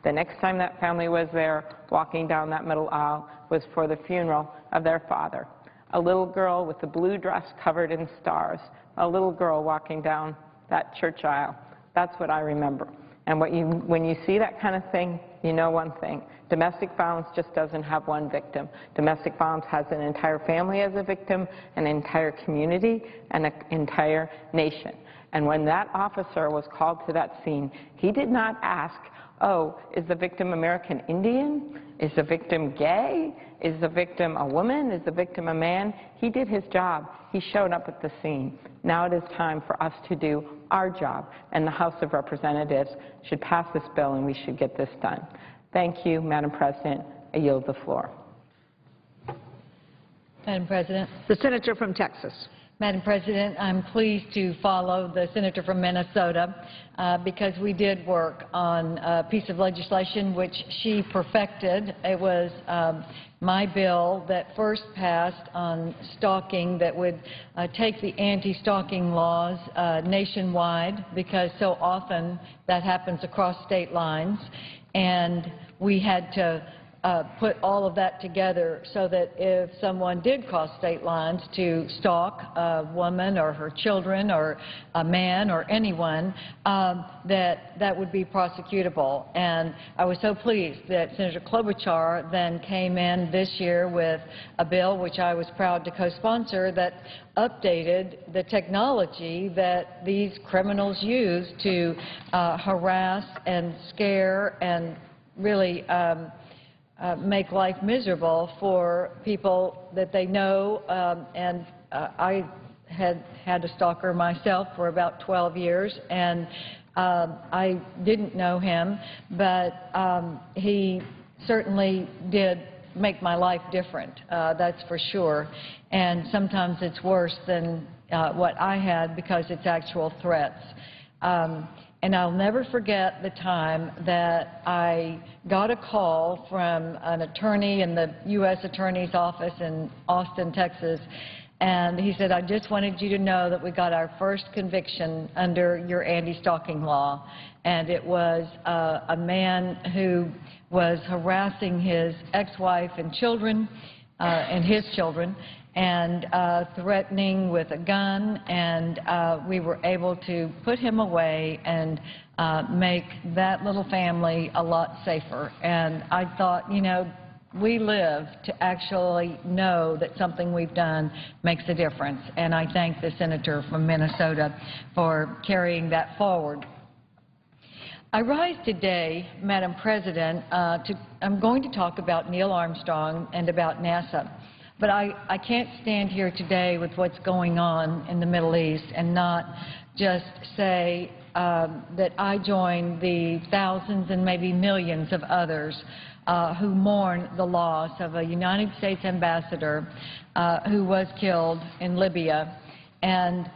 [SPEAKER 7] The next time that family was there, walking down that middle aisle, was for the funeral of their father. A little girl with a blue dress covered in stars, a little girl walking down that church aisle. That's what I remember. And when you see that kind of thing, you know one thing. Domestic violence just doesn't have one victim. Domestic violence has an entire family as a victim, an entire community, and an entire nation. And when that officer was called to that scene, he did not ask, oh, is the victim American Indian? Is the victim gay? Is the victim a woman? Is the victim a man? He did his job. He showed up at the scene. Now it is time for us to do our job, and the House of Representatives should pass this bill, and we should get this done. Thank you, Madam President. I yield the floor.
[SPEAKER 2] Madam President. The Senator from Texas.
[SPEAKER 8] Madam President, I'm pleased to follow the senator from Minnesota because we did work on a piece of legislation which she perfected. It was my bill that first passed on stalking that would take the anti-stalking laws nationwide, because so often that happens across state lines, and we had to put all of that together so that if someone did cross state lines to stalk a woman or her children or a man or anyone, that would be prosecutable. And I was so pleased that Senator Klobuchar then came in this year with a bill which I was proud to co-sponsor that updated the technology that these criminals use to harass and scare and really make life miserable for people that they know. I had a stalker myself for about 12 years, and I didn't know him, but he certainly did make my life different, that's for sure. And sometimes it's worse than what I had because it's actual threats. And I'll never forget the time that I got a call from an attorney in the U.S. Attorney's Office in Austin, Texas, and he said, "I just wanted you to know that we got our first conviction under your anti-stalking law." And it was a man who was harassing his ex-wife and children, and his children, and threatening with a gun, and we were able to put him away and make that little family a lot safer. And I thought, you know, we live to actually know that something we've done makes a difference, and I thank the senator from Minnesota for carrying that forward. I rise today, Madam President, I'm going to talk about Neil Armstrong and about NASA. But I can't stand here today with what's going on in the Middle East and not just say that I join the thousands and maybe millions of others who mourn the loss of a United States ambassador who was killed in Libya. And,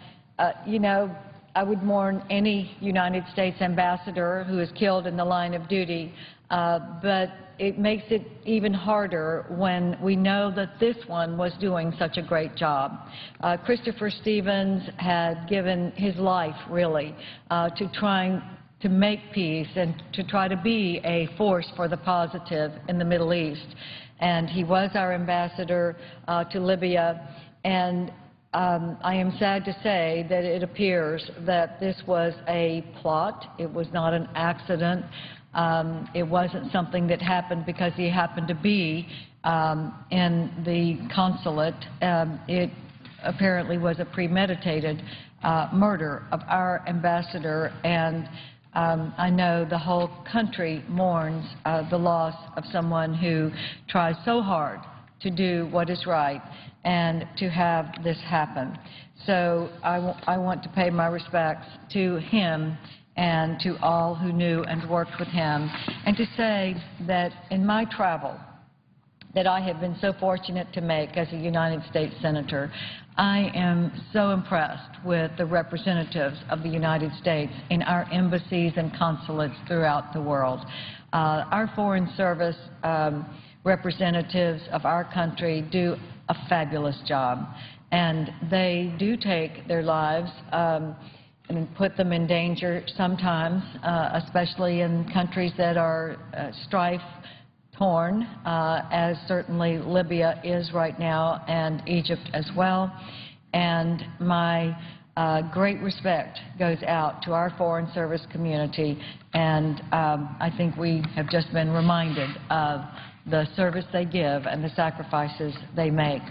[SPEAKER 8] you know, I would mourn any United States ambassador who is killed in the line of duty, but it makes it even harder when we know that this one was doing such a great job. Christopher Stevens had given his life, really, to trying to make peace and to try to be a force for the positive in the Middle East. And he was our ambassador to Libya, and I am sad to say that it appears that this was a plot. It was not an accident. It wasn't something that happened because he happened to be in the consulate. It apparently was a premeditated murder of our ambassador, and I know the whole country mourns the loss of someone who tries so hard to do what is right and to have this happen. So I want to pay my respects to him and to all who knew and worked with him, and to say that in my travel that I have been so fortunate to make as a United States Senator, I am so impressed with the representatives of the United States in our embassies and consulates throughout the world. Our Foreign Service representatives of our country do a fabulous job, and they do take their lives and put them in danger sometimes, especially in countries that are strife-torn, as certainly Libya is right now, and Egypt as well. And my great respect goes out to our Foreign Service community, and I think we have just been reminded of the service they give and the sacrifices they make.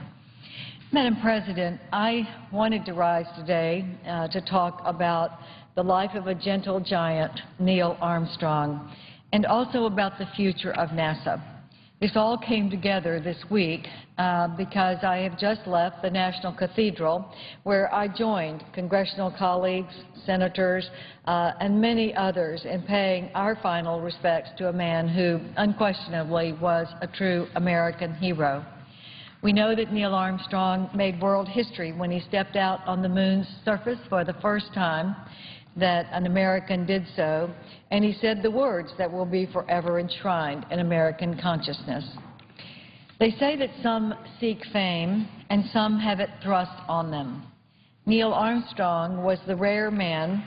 [SPEAKER 8] Madam President, I wanted to rise today to talk about the life of a gentle giant, Neil Armstrong, and also about the future of NASA. This all came together this week because I have just left the National Cathedral, where I joined congressional colleagues, senators, and many others in paying our final respects to a man who unquestionably was a true American hero. We know that Neil Armstrong made world history when he stepped out on the moon's surface for the first time that an American did so, and he said the words that will be forever enshrined in American consciousness. They say that some seek fame and some have it thrust on them. Neil Armstrong was the rare man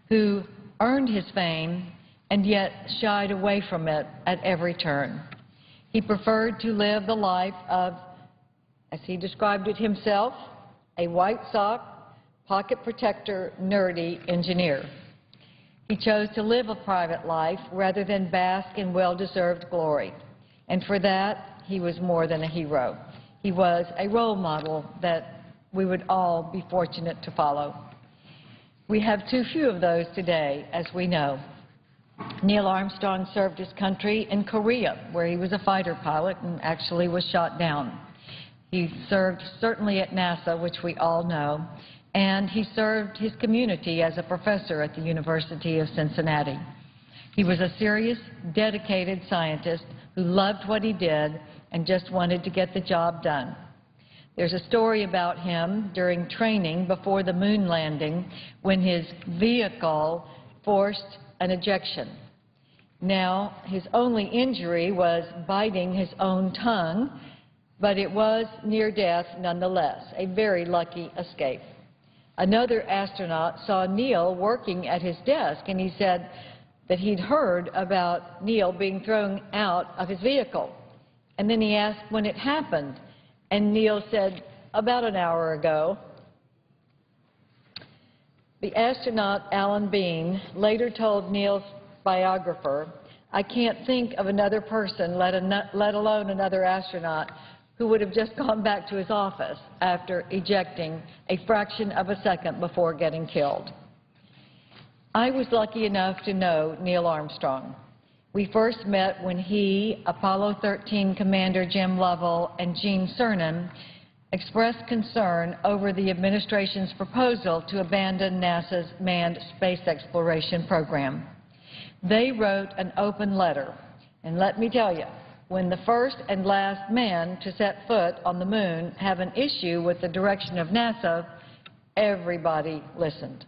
[SPEAKER 8] who earned his fame and yet shied away from it at every turn. He preferred to live the life of, as he described it himself, a white sock, pocket protector, nerdy engineer. He chose to live a private life rather than bask in well-deserved glory. And for that, he was more than a hero. He was a role model that we would all be fortunate to follow. We have too few of those today, as we know. Neil Armstrong served his country in Korea, where he was a fighter pilot and actually was shot down. He served certainly at NASA, which we all know, and he served his community as a professor at the University of Cincinnati. He was a serious, dedicated scientist who loved what he did and just wanted to get the job done. There's a story about him during training before the moon landing when his vehicle forced an ejection. Now, his only injury was biting his own tongue, but it was near death nonetheless, a very lucky escape. Another astronaut saw Neil working at his desk, and he said that he'd heard about Neil being thrown out of his vehicle. And then he asked when it happened, and Neil said, about an hour ago. The astronaut Alan Bean later told Neil's biographer, "I can't think of another person, let alone another astronaut, who would have just gone back to his office after ejecting a fraction of a second before getting killed." I was lucky enough to know Neil Armstrong. We first met when he, Apollo 13 Commander Jim Lovell, and Gene Cernan expressed concern over the administration's proposal to abandon NASA's manned space exploration program. They wrote an open letter, and let me tell you, when the first and last man to set foot on the moon have an issue with the direction of NASA, everybody listened.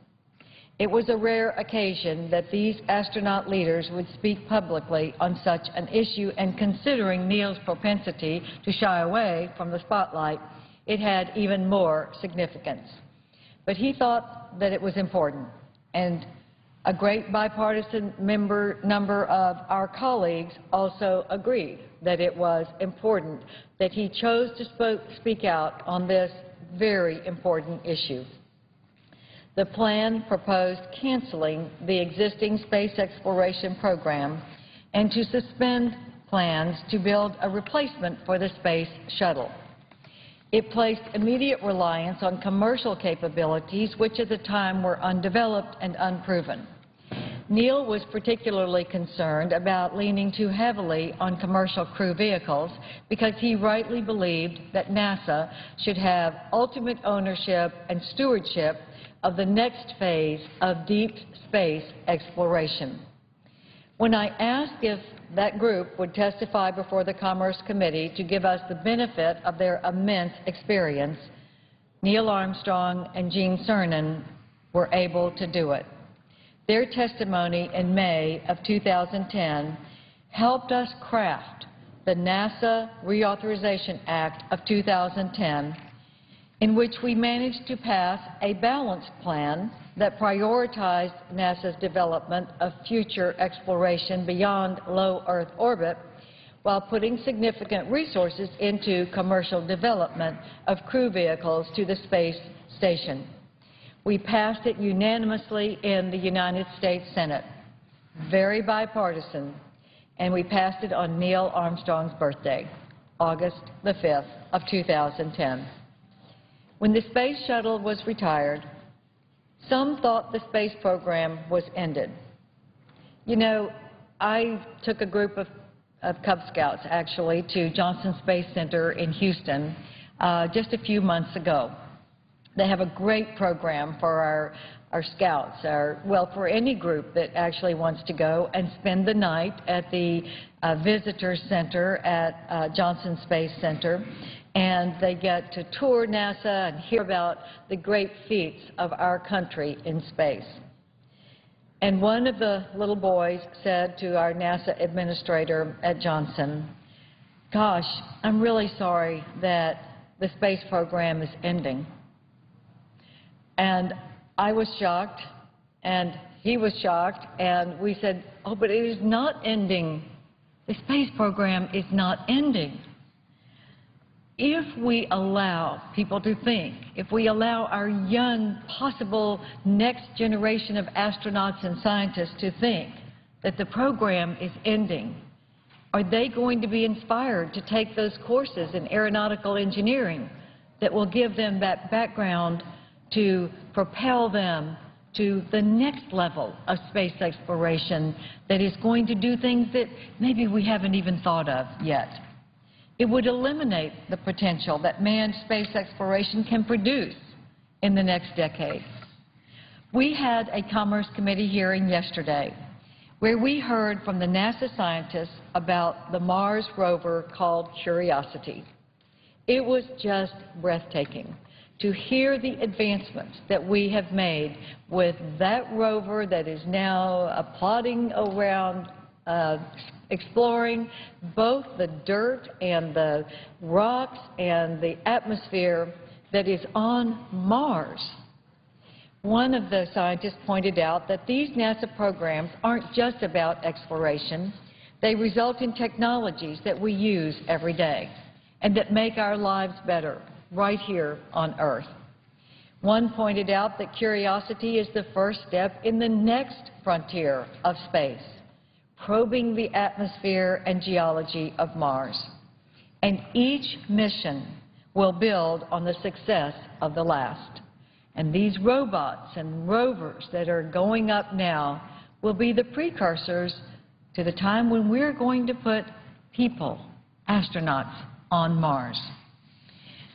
[SPEAKER 8] It was a rare occasion that these astronaut leaders would speak publicly on such an issue, and considering Neil's propensity to shy away from the spotlight, it had even more significance. But he thought that it was important, and a great bipartisan number of our colleagues also agreed that it was important that he chose to speak out on this very important issue. The plan proposed canceling the existing space exploration program and to suspend plans to build a replacement for the Space Shuttle. It placed immediate reliance on commercial capabilities, which at the time were undeveloped and unproven. Neil was particularly concerned about leaning too heavily on commercial crew vehicles because he rightly believed that NASA should have ultimate ownership and stewardship of the next phase of deep space exploration. When I asked if that group would testify before the Commerce Committee to give us the benefit of their immense experience, Neil Armstrong and Gene Cernan were able to do it. Their testimony in May of 2010 helped us craft the NASA Reauthorization Act of 2010, in which we managed to pass a balanced plan that prioritized NASA's development of future exploration beyond low Earth orbit while putting significant resources into commercial development of crew vehicles to the space station. We passed it unanimously in the United States Senate, very bipartisan, and we passed it on Neil Armstrong's birthday, August the 5th of 2010. When the Space Shuttle was retired, some thought the space program was ended. You know, I took a group of Cub Scouts, actually, to Johnson Space Center in Houston just a few months ago. They have a great program for our scouts, for any group that actually wants to go and spend the night at the Visitor Center at Johnson Space Center. and they get to tour NASA and hear about the great feats of our country in space. And one of the little boys said to our NASA administrator at Johnson, "Gosh, I'm really sorry that the space program is ending." And I was shocked, and he was shocked, and we said, "Oh, but it is not ending. The space program is not ending." If we allow people to think, if we allow our young, possible next generation of astronauts and scientists to think that the program is ending, are they going to be inspired to take those courses in aeronautical engineering that will give them that background to propel them to the next level of space exploration that is going to do things that maybe we haven't even thought of yet? It would eliminate the potential that manned space exploration can produce in the next decade. We had a Commerce Committee hearing yesterday where we heard from the NASA scientists about the Mars rover called Curiosity. It was just breathtaking to hear the advancements that we have made with that rover that is now plodding around exploring both the dirt and the rocks and the atmosphere that is on Mars. One of the scientists pointed out that these NASA programs aren't just about exploration. They result in technologies that we use every day and that make our lives better right here on Earth. One pointed out that Curiosity is the first step in the next frontier of space, probing the atmosphere and geology of Mars. And each mission will build on the success of the last. And these robots and rovers that are going up now will be the precursors to the time when we're going to put people, astronauts, on Mars.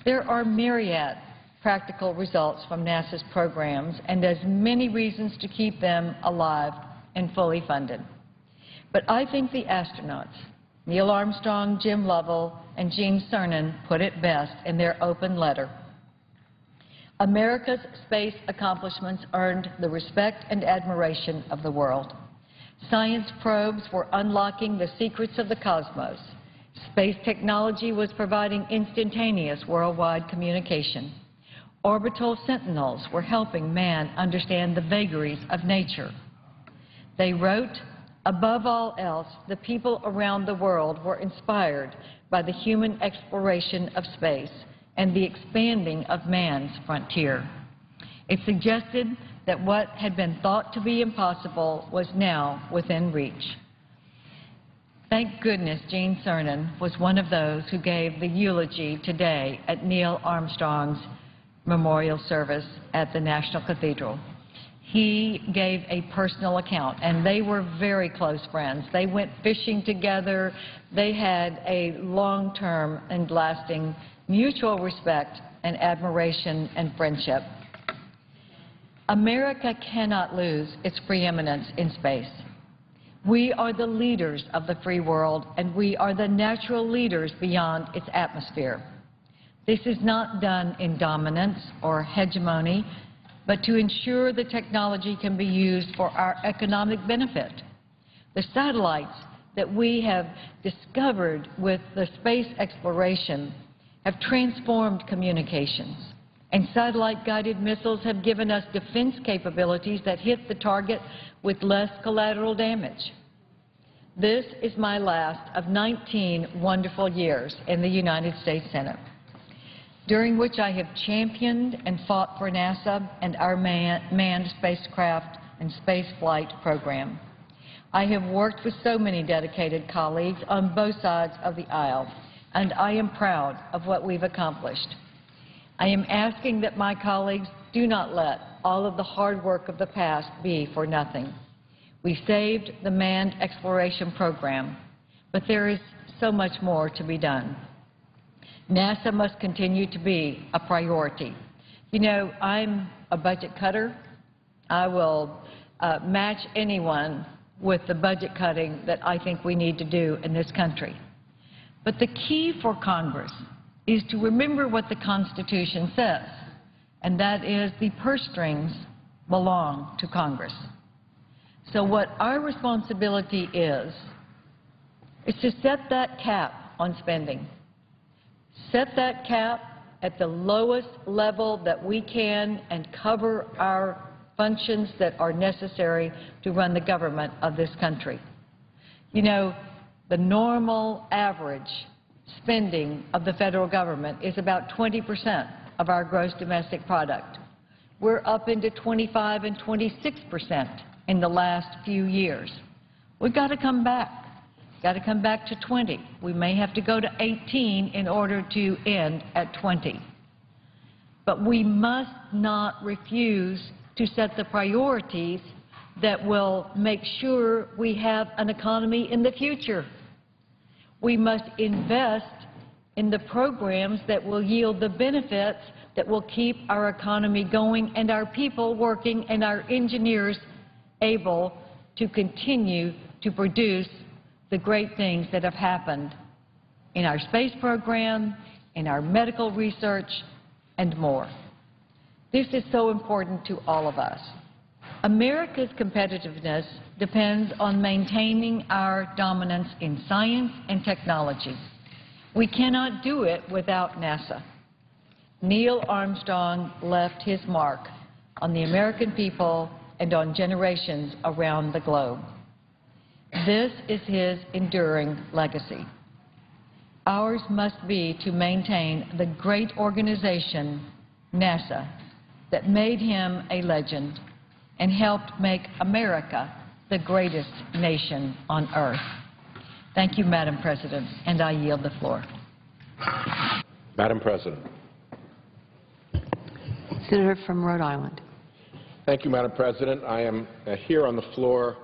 [SPEAKER 8] There are myriad practical results from NASA's programs and as many reasons to keep them alive and fully funded. But I think the astronauts, Neil Armstrong, Jim Lovell, and Gene Cernan, put it best in their open letter. America's space accomplishments earned the respect and admiration of the world. Science probes were unlocking the secrets of the cosmos. Space technology was providing instantaneous worldwide communication. Orbital sentinels were helping man understand the vagaries of nature. They wrote, above all else, the people around the world were inspired by the human exploration of space and the expanding of man's frontier. It suggested that what had been thought to be impossible was now within reach. Thank goodness Gene Cernan was one of those who gave the eulogy today at Neil Armstrong's memorial service at the National Cathedral. He gave a personal account, and they were very close friends. They went fishing together. They had a long-term and lasting mutual respect and admiration and friendship. America cannot lose its preeminence in space. We are the leaders of the free world, and we are the natural leaders beyond its atmosphere. This is not done in dominance or hegemony, but to ensure the technology can be used for our economic benefit. The satellites that we have discovered with the space exploration have transformed communications, and satellite-guided missiles have given us defense capabilities that hit the target with less collateral damage. This is my last of 19 wonderful years in the United States Senate, during which I have championed and fought for NASA and our manned spacecraft and space flight program. I have worked with so many dedicated colleagues on both sides of the aisle, and I am proud of what we've accomplished. I am asking that my colleagues do not let all of the hard work of the past be for nothing. We saved the manned exploration program, but there is so much more to be done. NASA must continue to be a priority. You know, I'm a budget cutter. I will match anyone with the budget cutting that I think we need to do in this country. But the key for Congress is to remember what the Constitution says, and that is the purse strings belong to Congress. So what our responsibility is to set that cap on spending. Set that cap at the lowest level that we can and cover our functions that are necessary to run the government of this country. You know, the normal average spending of the federal government is about 20% of our gross domestic product. We're up into 25 and 26% in the last few years. We've got to come back. Got to come back to 20. We may have to go to 18 in order to end at 20. But we must not refuse to set the priorities that will make sure we have an economy in the future. We must invest in the programs that will yield the benefits that will keep our economy going and our people working and our engineers able to continue to produce the great things that have happened in our space program, in our medical research, and more. This is so important to all of us. America's competitiveness depends on maintaining our dominance in science and technology. We cannot do it without NASA. Neil Armstrong left his mark on the American people and on generations around the globe. This is his enduring legacy. Ours must be to maintain the great organization, NASA, that made him a legend and helped make America the greatest nation on earth. Thank you, Madam President, and I yield the floor.
[SPEAKER 9] Madam President.
[SPEAKER 2] Senator from Rhode Island.
[SPEAKER 9] Thank you, Madam President. I am here on the floor